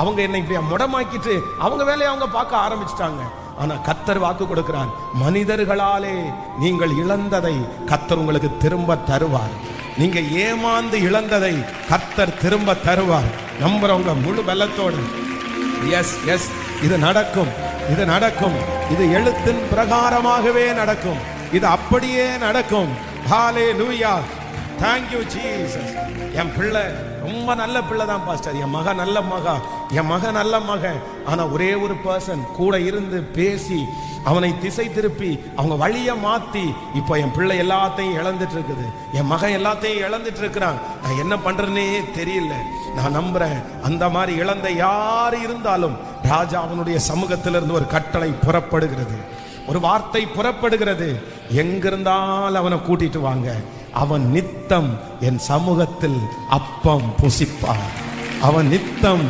அவங்க என்னை இப்படி முடமாக்கிட்டு அவங்க வேலையை அவங்க பார்க்க ஆரம்பிச்சிட்டாங்க. ஆனா கர்த்தர் வாக்கு கொடுக்கிறார், மனிதர்களாலே நீங்கள் இழந்ததை கர்த்தர் உங்களுக்கு திரும்ப தருவார். நீங்க ஏமாந்து இழந்ததை கர்த்தர் திரும்ப தருவார். நம்புறவங்க முழு பலத்தோடு எஸ் எஸ், இது நடக்கும், இது நடக்கும், இது எழுத்தின் பிரகாரமாகவே நடக்கும், இது அப்படியே நடக்கும். ஹல்லேலூயா, thank you Jesus. என் பிள்ளை ரொம்ப நல்ல பிள்ளை தான் பாஸ்டர், என் மகன் நல்ல மகா, என் மகன் நல்ல மகன். ஆனா ஒரே ஒரு பர்சன் கூட இருந்து பேசி அவனை திசை திருப்பி அவங்க வழியை மாத்தி இப்போ என் பிள்ளை எல்லாத்தையும் இழந்துட்டு இருக்குது, என் மகன் எல்லாத்தையும் இழந்துட்டு இருக்கிறான். நான் என்ன பண்றேன்னே தெரியல. நான் நம்புறேன், அந்த மாதிரி இழந்த யாரு இருந்தாலும் ராஜா அவனுடைய சமூகத்திலிருந்து ஒரு கட்டளை புறப்படுகிறது, ஒரு வார்த்தை புறப்படுகிறது. எங்கிருந்தால் அவனை கூட்டிட்டு வாங்க, அவன் நித்தம் என் சமூகத்தில் அப்பம் புசிப்பான், அவன் நித்தம்